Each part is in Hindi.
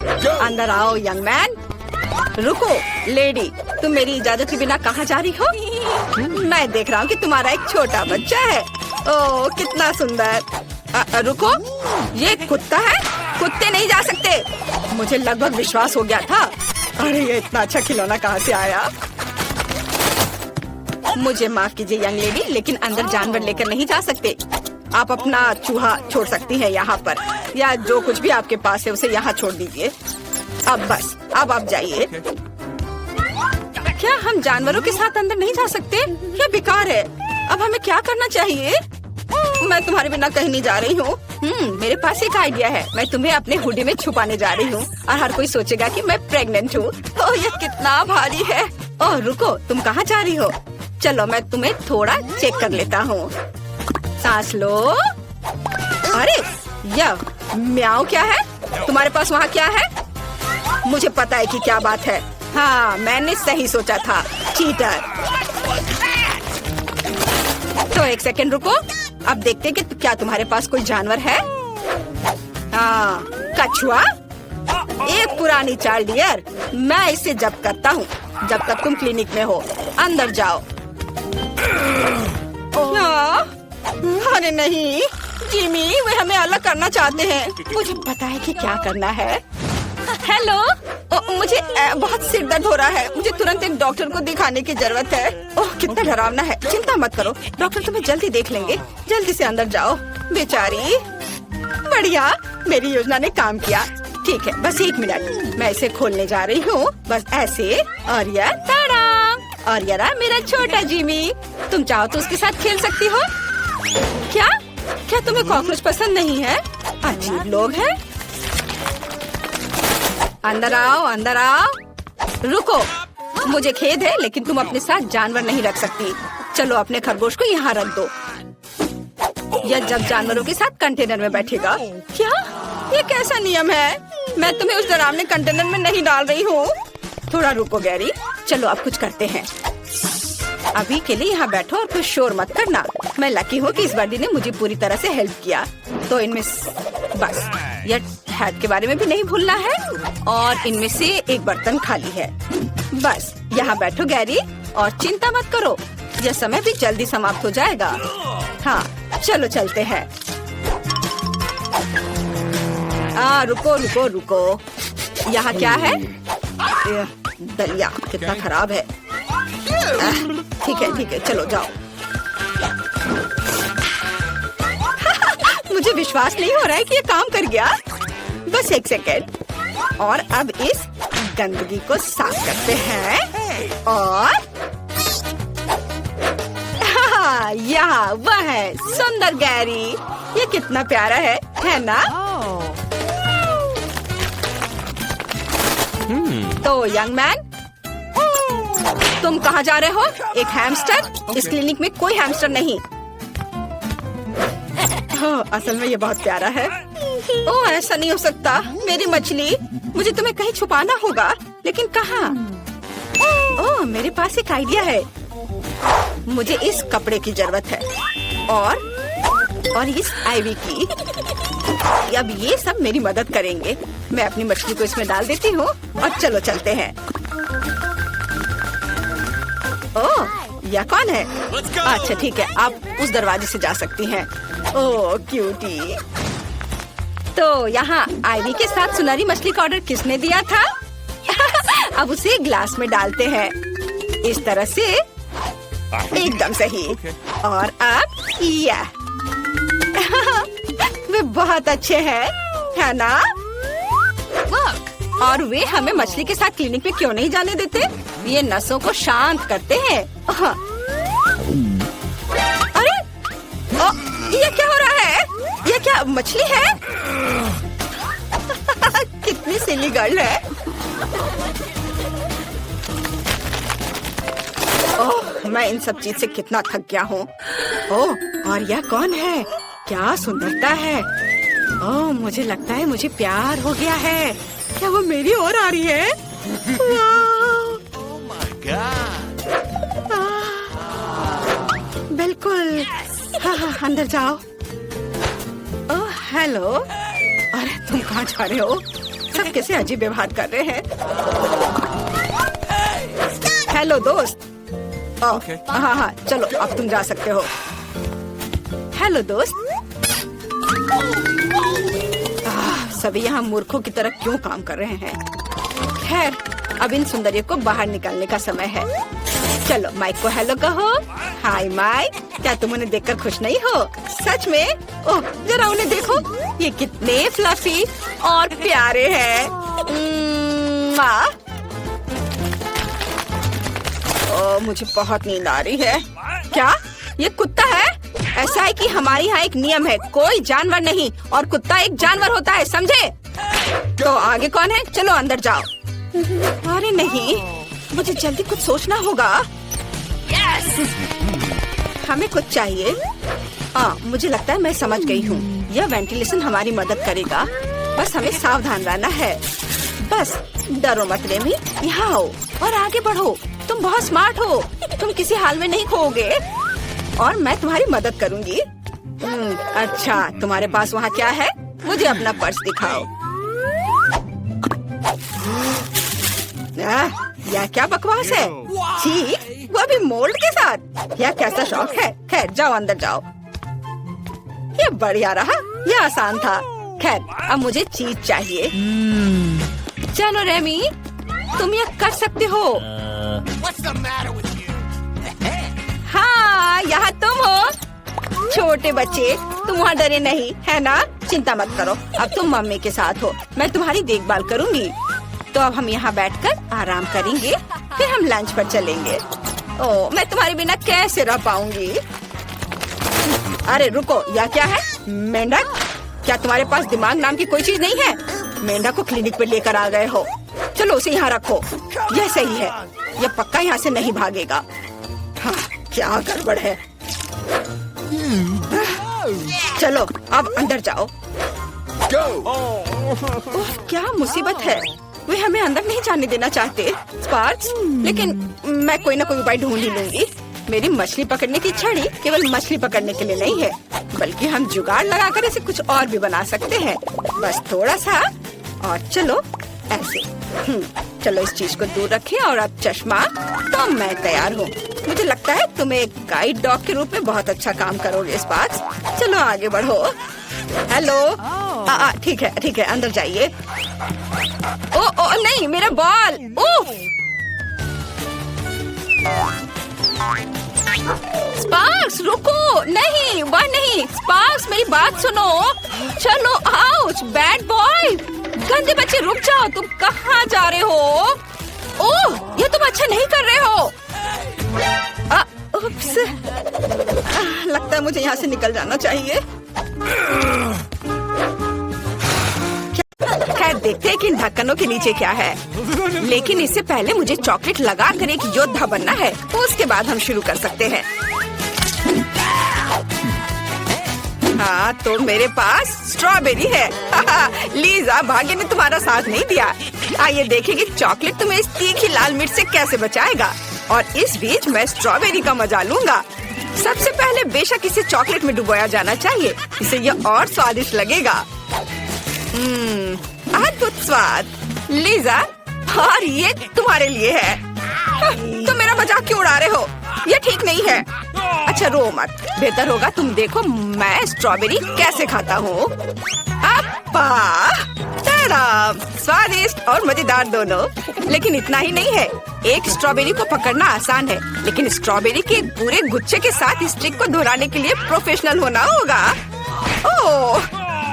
अंदर आओ यंग मैन। रुको लेडी, तुम मेरी इजाजत के बिना कहाँ जा रही हो? मैं देख रहा हूँ कि तुम्हारा एक छोटा बच्चा है। ओह कितना सुंदर। रुको, ये कुत्ता है? कुत्ते नहीं जा सकते। मुझे लगभग विश्वास हो गया था। अरे ये इतना अच्छा खिलौना कहाँ से आया? मुझे माफ कीजिए यंग लेडी, लेकिन अंदर जानवर लेकर नहीं जा सकते। आप अपना चूहा छोड़ सकती हैं यहाँ पर, या जो कुछ भी आपके पास है उसे यहाँ छोड़ दीजिए। अब बस, अब आप जाइए। क्या हम जानवरों के साथ अंदर नहीं जा सकते? क्या बेकार है। अब हमें क्या करना चाहिए? मैं तुम्हारे बिना कहीं नहीं जा रही हूँ। मेरे पास एक आइडिया है। मैं तुम्हें अपने हुडी में छुपाने जा रही हूँ और हर कोई सोचेगा कि मैं प्रेग्नेंट हूँ। ओह ये कितना भारी है। ओह रुको, तुम कहाँ जा रही हो? चलो मैं तुम्हें थोड़ा चेक कर लेता हूँ। सांस लो। अरे यह म्याऊ क्या है? तुम्हारे पास वहाँ क्या है? मुझे पता है कि क्या बात है। हाँ मैंने सही सोचा था, चीटर। तो एक सेकंड रुको, अब देखते हैं कि क्या तुम्हारे पास कोई जानवर है। हाँ कछुआ, एक पुरानी चाल डियर। मैं इसे जब्त करता हूँ जब तक तुम क्लिनिक में हो। अंदर जाओ। अरे नहीं जिमी, वे हमें अलग करना चाहते हैं। मुझे पता है कि क्या करना है। हेलो, मुझे बहुत सिर दर्द हो रहा है। मुझे तुरंत एक डॉक्टर को दिखाने की जरूरत है। ओह कितना डरावना है। चिंता मत करो, डॉक्टर तुम्हें जल्दी देख लेंगे। जल्दी से अंदर जाओ। बेचारी। बढ़िया, मेरी योजना ने काम किया। ठीक है, बस 1 मिनट, मैं इसे खोलने जा रही हूँ। बस ऐसे। और यह ताड़ा। और यह रहा मेरा छोटा जिमी। तुम चाहो तो उसके साथ खेल सकती हो। क्या क्या तुम्हें कॉकरोच पसंद नहीं है? अजीब लोग हैं। अंदर आओ, अंदर आओ। रुको, मुझे खेद है लेकिन तुम अपने साथ जानवर नहीं रख सकती। चलो अपने खरगोश को यहाँ रख दो। यह जब जानवरों के साथ कंटेनर में बैठेगा। क्या ये कैसा नियम है? मैं तुम्हें उस डरावने कंटेनर में नहीं डाल रही हूँ। थोड़ा रुको गैरी, चलो अब कुछ करते हैं। अभी के लिए यहाँ बैठो और कुछ शोर मत करना। मैं लकी हूँ कि इस बर्डी ने मुझे पूरी तरह से हेल्प किया। तो इनमें बस यह हैट के बारे में भी नहीं भूलना है। और इनमें से एक बर्तन खाली है। बस यहाँ बैठो गैरी और चिंता मत करो, यह समय भी जल्दी समाप्त हो जाएगा। हाँ चलो चलते हैं। रुको रुको रुको, यहाँ क्या है? दलिया कितना खराब है। ठीक है चलो जाओ। मुझे विश्वास नहीं हो रहा है कि ये काम कर गया। बस 1 सेकेंड। और अब इस गंदगी को साफ करते हैं। और यहाँ वह है सुंदर गैरी। ये कितना प्यारा है ना? तो यंग मैन, तुम कहाँ जा रहे हो? एक हैमस्टर? इस क्लिनिक में कोई हैमस्टर नहीं। असल में ये बहुत प्यारा है। ओह ऐसा नहीं हो सकता, मेरी मछली। मुझे तुम्हें कहीं छुपाना होगा, लेकिन कहाँ? ओह मेरे पास एक आइडिया है। मुझे इस कपड़े की जरूरत है और इस आईवी की। अब ये सब मेरी मदद करेंगे। मैं अपनी मछली को इसमें डाल देती हूँ और चलो चलते हैं। ओह यह कौन है? अच्छा ठीक है, आप उस दरवाजे से जा सकती हैं। ओह क्यूटी। तो यहाँ आईवी के साथ सुनहरी मछली का ऑर्डर किसने दिया था? अब उसे ग्लास में डालते हैं इस तरह से। एकदम सही। और अब यह वे बहुत अच्छे हैं, है ना? और वे हमें मछली के साथ क्लिनिक में क्यों नहीं जाने देते? ये नसों को शांत करते हैं। अरे ये क्या हो रहा है? ये क्या मछली है? कितनी सिली गर्ल है। ओह मैं इन सब चीज से कितना थक गया हूँ। ओह और यह कौन है? क्या सुंदरता है। ओह मुझे लगता है मुझे प्यार हो गया है। क्या वो मेरी ओर आ रही है? बिल्कुल। हाँ अंदर जाओ। Oh hello. अरे तुम कहाँ जा रहे हो? सब कैसे अजीब व्यवहार कर रहे हैं। हेलो दोस्त। हाँ हाँ चलो अब तुम जा सकते हो। हेलो दोस्त। सभी यहाँ मूर्खों की तरह क्यों काम कर रहे हैं। खैर अब इन सुंदरियों को बाहर निकालने का समय है। चलो माइक को हेलो कहो। हाय माइक, क्या तुम उन्हें देखकर खुश नहीं हो? सच में? ओह जरा उन्हें देखो, ये कितने फ्लफी और प्यारे हैं। ओह मुझे बहुत नींद आ रही है। क्या ये कुत्ता है? ऐसा है कि हमारे यहाँ एक नियम है, कोई जानवर नहीं और कुत्ता एक जानवर होता है, समझे? तो आगे कौन है? चलो अंदर जाओ। अरे नहीं, मुझे जल्दी कुछ सोचना होगा। हमें कुछ चाहिए। मुझे लगता है मैं समझ गई हूँ। यह वेंटिलेशन हमारी मदद करेगा। बस हमें सावधान रहना है। बस डरो मत रेमी, यहाँ आओ और आगे बढ़ो। तुम बहुत स्मार्ट हो, तुम किसी हाल में नहीं खोओगे और मैं तुम्हारी मदद करूँगी। अच्छा तुम्हारे पास वहाँ क्या है? मुझे अपना पर्स दिखाओ। यह क्या बकवास है? छी, वो भी मोल्ड के साथ। यह कैसा शौक है? खैर जाओ अंदर जाओ। ये बढ़िया रहा, यह आसान था। खैर अब मुझे चीज चाहिए। चलो रेमी, तुम यह कर सकते हो। हाँ यहाँ तुम हो। छोटे बच्चे तुम वहाँ डरे नहीं है ना? चिंता मत करो, अब तुम मम्मी के साथ हो। मैं तुम्हारी देखभाल करूँगी। तो अब हम यहाँ बैठकर आराम करेंगे, फिर हम लंच पर चलेंगे। ओह मैं तुम्हारे बिना कैसे रह पाऊंगी। अरे रुको, यह क्या है? मेंढक? क्या तुम्हारे पास दिमाग नाम की कोई चीज नहीं है? मेंढक को क्लिनिक पे लेकर आ गए हो। चलो उसे यहाँ रखो, यह सही है। यह पक्का यहाँ से नहीं भागेगा। हाँ, क्या गड़बड़ है। चलो अब अंदर जाओ। ओह क्या मुसीबत है। वे हमें अंदर नहीं जाने देना चाहते स्पार्क्स, लेकिन मैं कोई ना कोई उपाय ढूंढ ही लूंगी। मेरी मछली पकड़ने की छड़ी केवल मछली पकड़ने के लिए नहीं है, बल्कि हम जुगाड़ लगाकर इसे कुछ और भी बना सकते हैं। बस थोड़ा सा और चलो ऐसे। चलो इस चीज को दूर रखें और अब चश्मा। तो मैं तैयार हूँ। मुझे लगता है तुम एक गाइड डॉग के रूप में बहुत अच्छा काम करोगे स्पार्क्स। चलो आगे बढ़ो। हेलो। ठीक है अंदर जाइए। ओ नहीं, मेरा बॉल। स्पार्क्स रुको, नहीं वह नहीं। स्पार्क्स मेरी बात सुनो। चलो आउच, बैड बॉय। गंदे बच्चे रुक जाओ, तुम कहाँ जा रहे हो? ओह ये तुम अच्छा नहीं कर रहे हो। उप्स, लगता है मुझे यहाँ से निकल जाना चाहिए। खैर देखते हैं कि इन ढक्कनों के नीचे क्या है, लेकिन इससे पहले मुझे चॉकलेट लगाकर एक योद्धा बनना है। उसके बाद हम शुरू कर सकते हैं। हाँ तो मेरे पास स्ट्रॉबेरी है। लीजा, भाग्य ने तुम्हारा साथ नहीं दिया। आइए देखें कि चॉकलेट तुम्हें इस तीखी लाल मिर्च से कैसे बचाएगा। और इस बीच मैं स्ट्रॉबेरी का मजा लूंगा। सबसे पहले बेशक इसे चॉकलेट में डुबोया जाना चाहिए, इससे यह और स्वादिष्ट लगेगा। अद्भुत स्वाद। लीजा, और ये तुम्हारे लिए है। तुम मेरा मजाक क्यों उड़ा रहे हो? ये ठीक नहीं है। अच्छा रो मत, बेहतर होगा तुम देखो मैं स्ट्रॉबेरी कैसे खाता हूँ। स्वादिष्ट और मजेदार दोनों। लेकिन इतना ही नहीं है, एक स्ट्रॉबेरी को पकड़ना आसान है, लेकिन स्ट्रॉबेरी के पूरे गुच्छे के साथ इस ट्रिक को दोहराने के लिए प्रोफेशनल होना होगा। ओह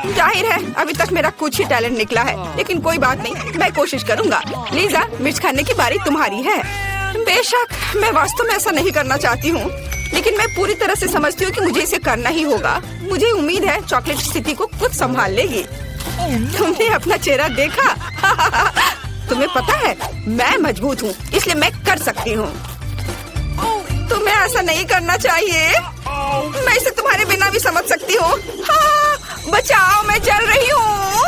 जाहिर है अभी तक मेरा कुछ ही टैलेंट निकला है, लेकिन कोई बात नहीं, मैं कोशिश करूँगा। लीजा, मिर्च खाने की बारी तुम्हारी है। बेशक मैं वास्तव में ऐसा नहीं करना चाहती हूँ, लेकिन मैं पूरी तरह से समझती हूँ कि मुझे इसे करना ही होगा। मुझे उम्मीद है चॉकलेट स्थिति को खुद संभाल लेगी। तुमने अपना चेहरा देखा? तुम्हें पता है मैं मजबूत हूँ, इसलिए मैं कर सकती हूँ। तुम्हें ऐसा नहीं करना चाहिए। मैं इसे तुम्हारे बिना भी समझ सकती हूँ। हाँ, बचाओ, मैं जल रही हूँ।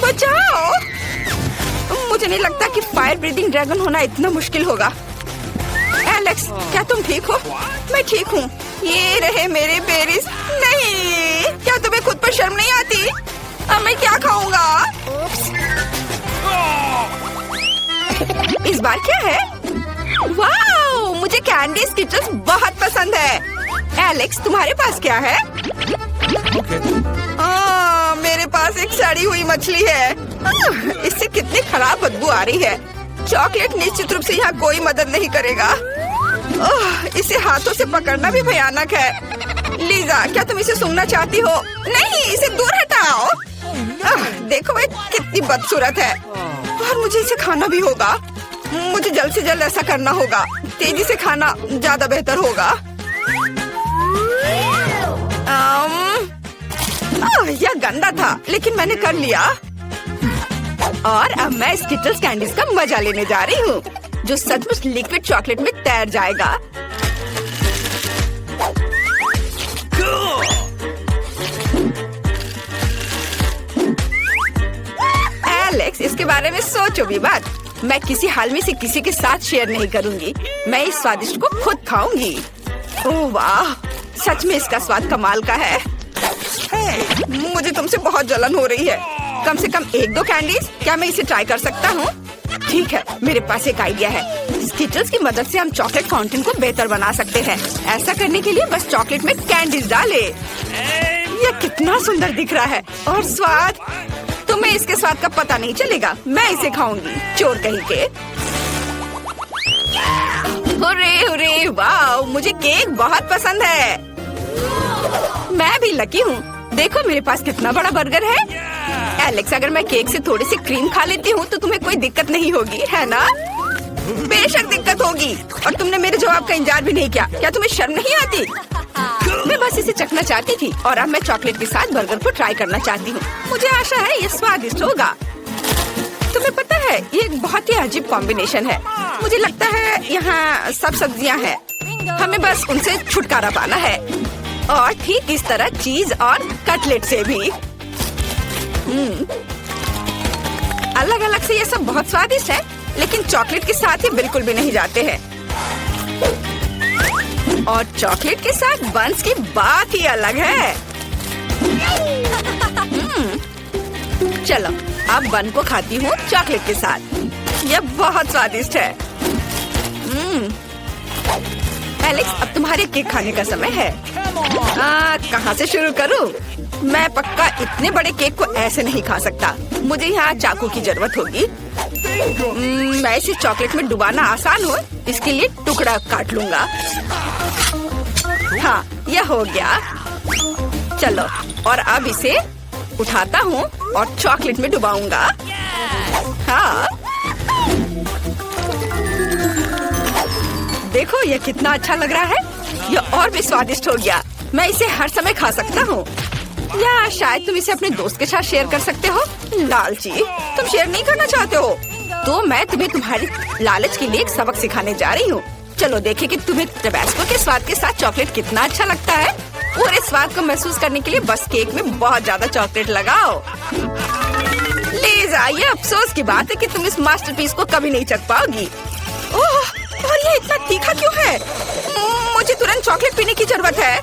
बचाओ। मुझे नहीं लगता कि फायर ब्रीदिंग ड्रैगन होना इतना मुश्किल होगा। एलेक्स, क्या तुम ठीक हो? मैं ठीक हूँ। ये रहे मेरे बेरीज। नहीं, क्या तुम्हें खुद पर शर्म नहीं आती? अब मैं क्या खाऊंगा? इस बार क्या है? वाह, मुझे कैंडी स्किटल्स बहुत पसंद है। एलेक्स, तुम्हारे पास क्या है? मेरे पास एक सड़ी हुई मछली है। इससे कितनी खराब बदबू आ रही है। चॉकलेट निश्चित रूप से यहाँ कोई मदद नहीं करेगा। इसे हाथों से पकड़ना भी भयानक है। लीजा, क्या तुम इसे सूंघना चाहती हो? नहीं, इसे दूर हटाओ। देखो ये कितनी बदसूरत है। और मुझे इसे खाना भी होगा। मुझे जल्द से जल्द ऐसा करना होगा। तेजी से खाना ज्यादा बेहतर होगा। यह गंदा था, लेकिन मैंने कर लिया। और अब मैं स्किटल्स कैंडीज का मजा लेने जा रही हूँ, जो सचमुच लिक्विड चॉकलेट में तैर जाएगा। एलेक्स, इसके बारे में सोचो भी बात। मैं किसी हाल में से किसी के साथ शेयर नहीं करूंगी। मैं इस स्वादिष्ट को खुद खाऊंगी। ओह वाह, सच में इसका स्वाद कमाल का है। मुझे तुमसे बहुत जलन हो रही है। कम से कम 1-2 कैंडीज, क्या मैं इसे ट्राई कर सकता हूँ? ठीक है, मेरे पास एक आइडिया है। स्किटल्स की मदद से हम चॉकलेट फाउंटेन को बेहतर बना सकते हैं। ऐसा करने के लिए बस चॉकलेट में कैंडीज डालें। यह कितना सुंदर दिख रहा है। और स्वाद, तुम्हें इसके स्वाद का पता नहीं चलेगा। मैं इसे खाऊंगी, चोर कहीं के। हुर्रे हुर्रे, वाह, मुझे केक बहुत पसंद है। मैं भी लकी हूँ। देखो मेरे पास कितना बड़ा बर्गर है। एलेक्स, अगर मैं केक से थोड़ी सी क्रीम खा लेती हूँ तो तुम्हें कोई दिक्कत नहीं होगी, है ना? बेशक दिक्कत होगी। और तुमने मेरे जवाब का इंतजार भी नहीं किया। क्या तुम्हें शर्म नहीं आती? मैं बस इसे चखना चाहती थी और अब मैं चॉकलेट के साथ बर्गर को ट्राई करना चाहती हूँ। मुझे आशा है ये स्वादिष्ट होगा। तुम्हें पता है, ये एक बहुत ही अजीब कॉम्बिनेशन है। मुझे लगता है यहाँ सब सब्जियाँ हैं। हमें बस उनसे छुटकारा पाना है। और ठीक इस तरह चीज और कटलेट से भी। अलग अलग से ये सब बहुत स्वादिष्ट है, लेकिन चॉकलेट के साथ ही बिल्कुल भी नहीं जाते हैं। और चॉकलेट के साथ बंस की बात ही अलग है। चलो, अब बन को खाती हूँ चॉकलेट के साथ। यह बहुत स्वादिष्ट है। एलेक्स, अब तुम्हारे केक खाने का समय है। कहाँ से शुरू करूँ? मैं पक्का इतने बड़े केक को ऐसे नहीं खा सकता। मुझे यहाँ चाकू की जरूरत होगी। मैं इसे चॉकलेट में डुबाना आसान हो, इसके लिए टुकड़ा काट लूँगा। हाँ, यह हो गया। चलो, और अब इसे उठाता हूँ और चॉकलेट में डुबाऊंगा। हाँ, देखो यह कितना अच्छा लग रहा है। यह और भी स्वादिष्ट हो गया। मैं इसे हर समय खा सकता हूँ। या शायद तुम इसे अपने दोस्त के साथ शेयर कर सकते हो। लालची, तुम शेयर नहीं करना चाहते हो? तो मैं तुम्हें तुम्हारी लालच के लिए एक सबक सिखाने जा रही हूँ। चलो देखें कि तुम्हें टबैस्को के स्वाद के साथ चॉकलेट कितना अच्छा लगता है। पूरे स्वाद को महसूस करने के लिए बस केक में बहुत ज्यादा चॉकलेट लगाओ। लीजा, ये अफसोस की बात है कि तुम इस मास्टरपीस को कभी नहीं चख पाओगी। ओह, और ये इतना तीखा क्यों है? मुझे तुरंत चॉकलेट पीने की जरूरत है।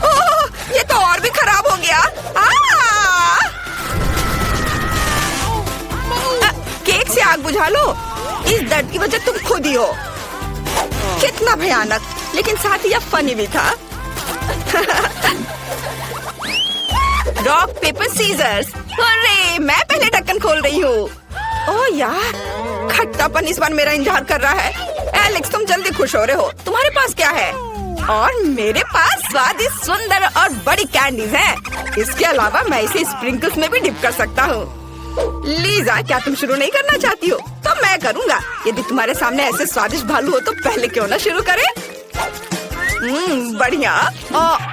ओह, ये तो और भी खराब हो गया। केक से आग बुझा लो। इस दर्द की वजह तुम खुद ही हो। कितना भयानक, लेकिन साथ ही यह फनी भी था। Rock paper scissors. अरे, मैं पहले ढक्कन खोल रही हूँ। ओह यार, खट्टापन इस बार मेरा इंतजार कर रहा है। एलेक्स, तुम जल्दी खुश हो रहे हो। तुम्हारे पास क्या है? और मेरे पास स्वादिष्ट, सुंदर और बड़ी कैंडीज हैं। इसके अलावा मैं इसे स्प्रिंकल्स में भी डिप कर सकता हूँ। लीजा, क्या तुम शुरू नहीं करना चाहती हो? तो मैं करूँगा। यदि तुम्हारे सामने ऐसे स्वादिष्ट भालू हो तो पहले क्यों ना शुरू करें? बढ़िया।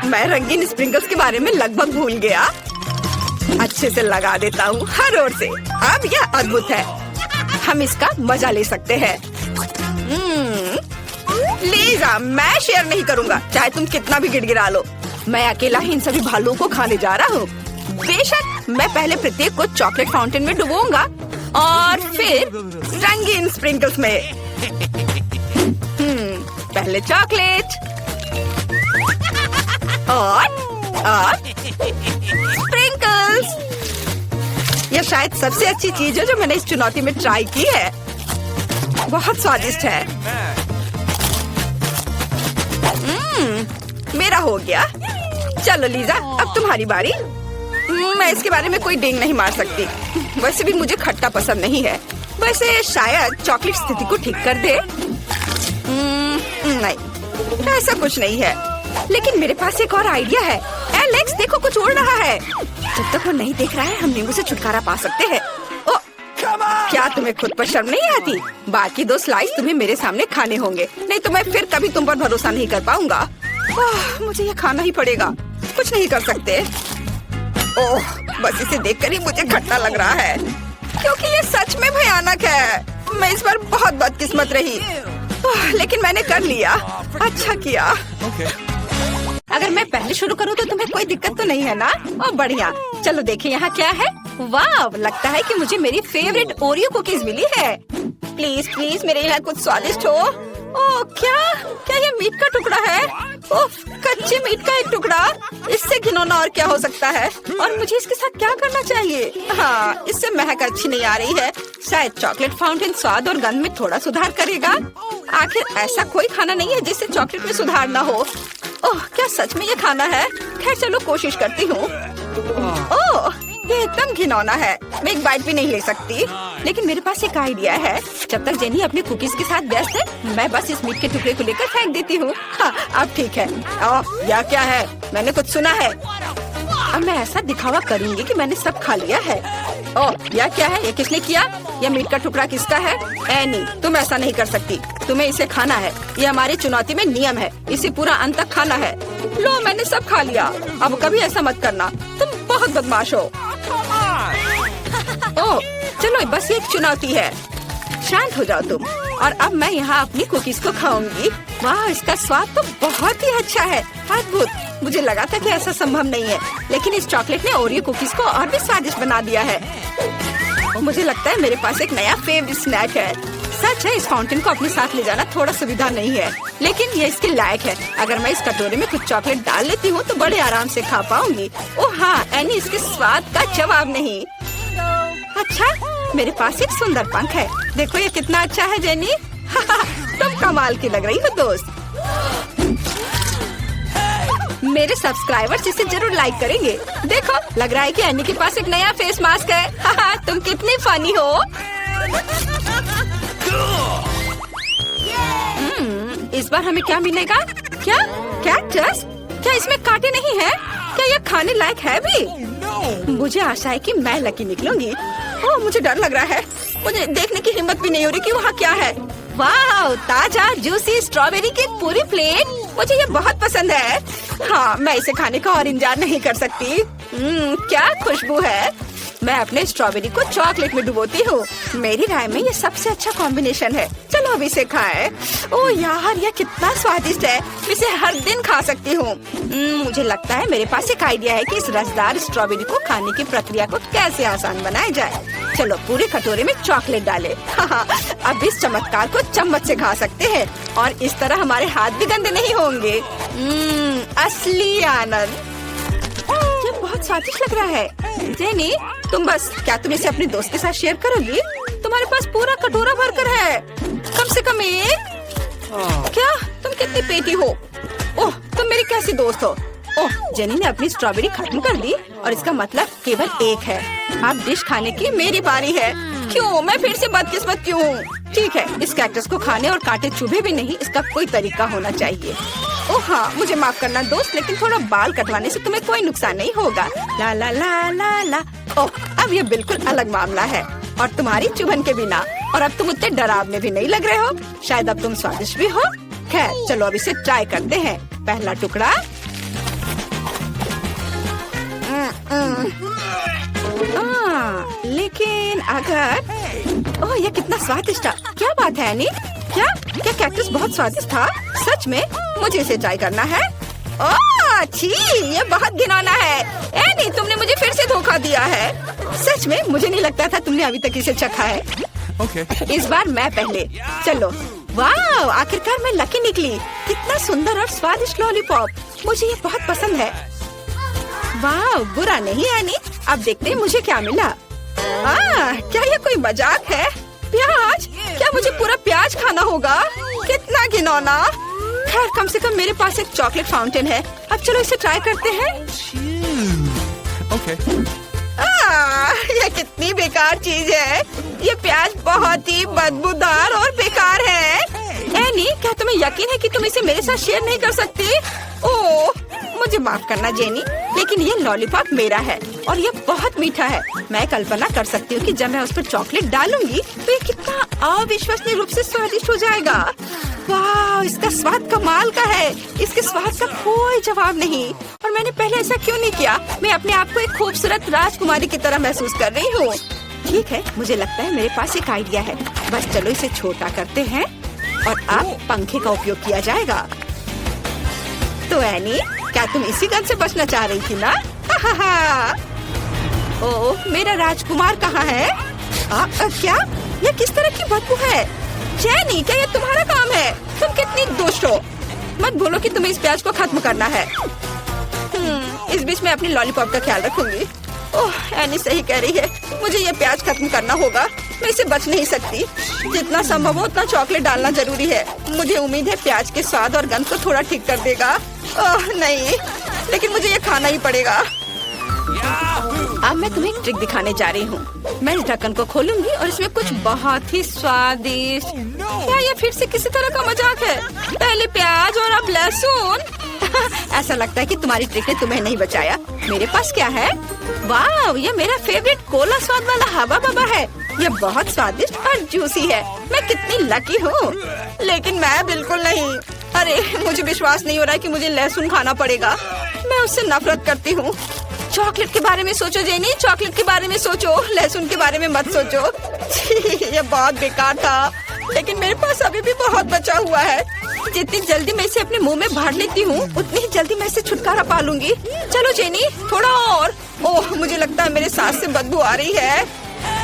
मैं रंगीन स्प्रिंकल्स के बारे में लगभग भूल गया। अच्छे से लगा देता हूँ हर ओर से। अब यह अद्भुत है। हम इसका मजा ले सकते हैं। लीजा, मैं शेयर नहीं करूँगा, चाहे तुम कितना भी गिड़गिड़ा लो। मैं अकेला ही इन सभी भालुओं को खाने जा रहा हूँ। बेशक, मैं पहले प्रत्येक को चॉकलेट फाउंटेन में डुबोऊंगा और फिर रंगीन स्प्रिंकल्स में। पहले चॉकलेट, और स्प्रिंकल्स। यह शायद सबसे अच्छी चीज है जो मैंने इस चुनौती में ट्राई की है। बहुत स्वादिष्ट है। मेरा हो गया। चलो लीजा, अब तुम्हारी बारी। मैं इसके बारे में कोई डिंग नहीं मार सकती। वैसे भी मुझे खट्टा पसंद नहीं है। वैसे शायद चॉकलेट स्थिति को ठीक कर दे। नहीं, ऐसा कुछ नहीं है। लेकिन मेरे पास एक और आइडिया है। एलेक्स, देखो कुछ उड़ रहा है। जब तक वो नहीं देख रहा है हम नींबू से छुटकारा पा सकते हैं। ओ, क्या तुम्हें खुद पर शर्म नहीं आती? बाकी 2 स्लाइस तुम्हें मेरे सामने खाने होंगे, नहीं तो मैं फिर कभी तुम पर भरोसा नहीं कर पाऊंगा। मुझे ये खाना ही पड़ेगा। कुछ नहीं कर सकते। ओह, बस इसे देखकर ही मुझे खट्टा लग रहा है, क्योंकि ये सच में भयानक है। मैं इस बार बहुत बदकिस्मत रही, लेकिन मैंने कर लिया। अच्छा किया। अगर मैं पहले शुरू करूँ तो तुम्हें कोई दिक्कत तो नहीं है ना? ओ बढ़िया। चलो देखें यहाँ क्या है। वाह, लगता है कि मुझे मेरी फेवरेट ओरियो कुकीज मिली है। प्लीज प्लीज मेरे यहाँ कुछ स्वादिष्ट हो। ओह, क्या ये मीट का टुकड़ा है? ओह, कच्चे मीट का एक टुकड़ा। इससे घिनौना और क्या हो सकता है? और मुझे इसके साथ क्या करना चाहिए? हाँ, इससे महक अच्छी नहीं आ रही है। शायद चॉकलेट फाउंटेन स्वाद और गंध में थोड़ा सुधार करेगा। आखिर ऐसा कोई खाना नहीं है जिससे चॉकलेट में सुधार ना हो। ओह, क्या सच में ये खाना है? खैर चलो कोशिश करती हूँ। ओह, ये एकदम घिनौना है। मैं एक बाइट भी नहीं ले सकती। लेकिन मेरे पास एक आइडिया है। जब तक जेनी अपनी कुकीज के साथ व्यस्त है, मैं बस इस मीट के टुकड़े को लेकर फेंक देती हूँ। हाँ, अब ठीक है। ओह, यह क्या है? मैंने कुछ सुना है। अब मैं ऐसा दिखावा करूंगी कि मैंने सब खा लिया है। ओह, यह क्या है? ये किसने किया? यह मीट का टुकड़ा किसका है? एनी, तुम ऐसा नहीं कर सकती। तुम्हें इसे खाना है। ये हमारी चुनौती में नियम है। इसे पूरा अंत तक खाना है। लो, मैंने सब खा लिया। अब कभी ऐसा मत करना। तुम बहुत बदमाश हो। ओह, चलो बस ये एक चुनौती है। शांत हो जाओ तुम। और अब मैं यहाँ अपनी कुकीज को खाऊंगी। वाह, इसका स्वाद तो बहुत ही अच्छा है। अद्भुत। मुझे लगा था कि ऐसा संभव नहीं है, लेकिन इस चॉकलेट ने ओरियो कुकीज को और भी स्वादिष्ट बना दिया है। मुझे लगता है मेरे पास एक नया फेवरेट स्नैक है। सच है, इस फाउंटेन को अपने साथ ले जाना थोड़ा सुविधा नहीं है, लेकिन ये इसके लायक है। अगर मैं इस कटोरे में कुछ चॉकलेट डाल लेती हूँ तो बड़े आराम से खा पाऊंगी। ओह हाँ, एनी, इसके स्वाद का जवाब नहीं। अच्छा, मेरे पास एक सुंदर पंख है। देखो ये कितना अच्छा है जेनी। तुम कमाल की लग रही हो दोस्त। मेरे सब्सक्राइबर्स इसे जरूर लाइक करेंगे। देखो, लग रहा है कि एनी के पास एक नया फेस मास्क है। तुम कितनी फनी हो। इस बार हमें क्या मिलेगा? क्या कैक्टस? क्या इसमें कांटे नहीं है? क्या यह खाने लायक है भी? मुझे आशा है कि मैं लकी निकलूंगी। ओह, मुझे डर लग रहा है। मुझे देखने की हिम्मत भी नहीं हो रही कि वहाँ क्या है। वाह, ताजा जूसी स्ट्रॉबेरी की पूरी प्लेट। मुझे ये बहुत पसंद है। हाँ, मैं इसे खाने का और इंतजार नहीं कर सकती। क्या खुशबू है। मैं अपने स्ट्रॉबेरी को चॉकलेट में डुबोती हूँ। मेरी राय में ये सबसे अच्छा कॉम्बिनेशन है। चलो अब इसे खाएं। ओह यार, ये कितना स्वादिष्ट है। मैं इसे हर दिन खा सकती हूँ। मुझे लगता है मेरे पास एक आइडिया है कि इस रसदार स्ट्रॉबेरी को खाने की प्रक्रिया को कैसे आसान बनाया जाए। चलो पूरे कटोरे में चॉकलेट डालें। अब इस चमत्कार को चम्मच से खा सकते हैं और इस तरह हमारे हाथ भी गंदे नहीं होंगे। असली आनंद। ये बहुत स्वादिष्ट लग रहा है। जेनी, क्या तुम इसे अपने दोस्त के साथ शेयर करोगी? तुम्हारे पास पूरा कटोरा भरकर है। कम से कम एक। क्या तुम कितनी पेटी हो? ओह, तुम मेरी कैसी दोस्त हो? ओह, जेनी ने अपनी स्ट्रॉबेरी खत्म कर दी और इसका मतलब केवल एक है। अब डिश खाने की मेरी बारी है। क्यों? मैं फिर से बदकिस्मत क्यों हूँ? ठीक है, इस कैक्टस को खाने और कांटे चुभे भी नहीं, इसका कोई तरीका होना चाहिए। ओह हाँ, मुझे माफ करना दोस्त, लेकिन थोड़ा बाल कटवाने से तुम्हें कोई नुकसान नहीं होगा। ला ला ला ला ला। ओह, अब ये बिल्कुल अलग मामला है और तुम्हारी चुभन के बिना। और अब तुम उतने डरावने भी नहीं लग रहे हो। शायद अब तुम स्वादिष्ट भी हो। खैर चलो अब इसे ट्राई करते हैं। पहला टुकड़ा। लेकिन अगर ओह, ये कितना स्वादिष्ट था। क्या बात है एनी? क्या कैक्टस बहुत स्वादिष्ट था? सच में? मुझे इसे ट्राई करना है। ओह छी, ये बहुत घिनौना है। एनी, तुमने मुझे फिर से धोखा दिया है। सच में? मुझे नहीं लगता था तुमने अभी तक इसे चखा है। Okay. इस बार मैं पहले। चलो वाह, आखिरकार मैं लकी निकली। कितना सुंदर और स्वादिष्ट लॉलीपॉप, मुझे ये बहुत पसंद है। वाह, बुरा नहीं एनी। अब देखते हैं मुझे क्या मिला। क्या ये कोई मजाक है? प्याज? क्या मुझे पूरा प्याज खाना होगा? कितना घिनौना। खैर, कम से कम मेरे पास एक चॉकलेट फाउंटेन है। अब चलो इसे ट्राई करते हैं। ये कितनी बेकार चीज है। ये प्याज बहुत ही बदबूदार और बेकार है। एनी, क्या तुम्हें यकीन है कि तुम इसे मेरे साथ शेयर नहीं कर सकती? ओह, मुझे माफ करना जेनी, लेकिन ये लॉलीपॉप मेरा है और ये बहुत मीठा है। मैं कल्पना कर सकती हूँ कि जब मैं उस पर चॉकलेट डालूंगी तो ये कितना अविश्वसनीय रूप से स्वादिष्ट हो जाएगा। वाह, इसका स्वाद कमाल का है। इसके स्वाद का कोई जवाब नहीं। और मैंने पहले ऐसा क्यों नहीं किया? मैं अपने आप को एक खूबसूरत राजकुमारी की तरह महसूस कर रही हूँ। ठीक है, मुझे लगता है मेरे पास एक आइडिया है। बस चलो इसे छोटा करते हैं और अब पंखे का उपयोग किया जाएगा। तो एनी, क्या तुम इसी गन से बचना चाह रही थी ना? ओह, मेरा राजकुमार कहाँ है? क्या? ये किस तरह की बदबू है? जेनी, क्या ये तुम्हारा काम है? तुम कितनी दुष्ट हो। मत भूलो कि तुम्हें इस प्याज को खत्म करना है। इस बीच मैं अपनी लॉलीपॉप का ख्याल रखूंगी। ओह, एनी सही कह रही है। मुझे ये प्याज खत्म करना होगा। मैं इसे बच नहीं सकती। जितना संभव हो उतना चॉकलेट डालना जरूरी है। मुझे उम्मीद है प्याज के स्वाद और गंध को थोड़ा ठीक कर देगा। ओह नहीं, लेकिन मुझे ये खाना ही पड़ेगा। अब मैं तुम्हें एक ट्रिक दिखाने जा रही हूँ। मैं इस ढक्कन को खोलूंगी और इसमें कुछ बहुत ही स्वादिष्ट। क्या ये फिर से किसी तरह का मजाक है? पहले प्याज और अब लहसुन। ऐसा लगता है कि तुम्हारी ट्रिक ने तुम्हें नहीं बचाया। मेरे पास क्या है? वाह, ये मेरा फेवरेट कोला स्वाद वाला हवा बाबा है। ये बहुत स्वादिष्ट और जूसी है। मैं कितनी लकी हूँ। लेकिन मैं बिल्कुल नहीं। अरे, मुझे विश्वास नहीं हो रहा है कि मुझे लहसुन खाना पड़ेगा। मैं उससे नफरत करती हूँ। चॉकलेट के बारे में सोचो जेनी, चॉकलेट के बारे में सोचो, लहसुन के बारे में मत सोचो। ये बहुत बेकार था, लेकिन मेरे पास अभी भी बहुत बचा हुआ है। जितनी जल्दी मैं इसे अपने मुंह में भर लेती हूँ, उतनी ही जल्दी मैं इसे छुटकारा पा लूंगी। चलो जेनी, थोड़ा और। ओह, मुझे लगता है मेरे सांस से बदबू आ रही है।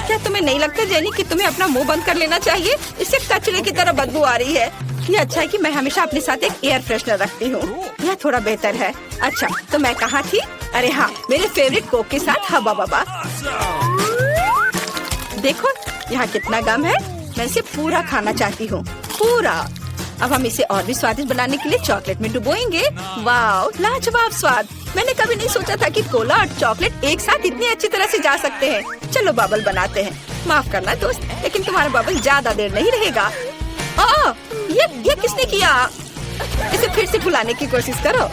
क्या तुम्हें नहीं लगता जेनी कि तुम्हें अपना मुंह बंद कर लेना चाहिए? इससे कचरे की तरह बदबू आ रही है। ये अच्छा है कि मैं हमेशा अपने साथ एक एयर फ्रेशनर रखती हूँ। यह थोड़ा बेहतर है। अच्छा, तो मैं कहाँ थी? अरे हाँ, मेरे फेवरेट कोक के साथ हवा बाबा। देखो यहाँ कितना गम है। मैं इसे पूरा खाना चाहती हूँ, पूरा। अब हम इसे और भी स्वादिष्ट बनाने के लिए चॉकलेट में डुबोएंगे। वाह, लाजवाब स्वाद। मैंने कभी नहीं सोचा था कि कोला और चॉकलेट एक साथ इतनी अच्छी तरह से जा सकते हैं। चलो बबल बनाते हैं। माफ करना दोस्त, लेकिन तुम्हारा बबल ज्यादा देर नहीं रहेगा। ये किसने किया? इसे फिर से फुलाने की कोशिश करो।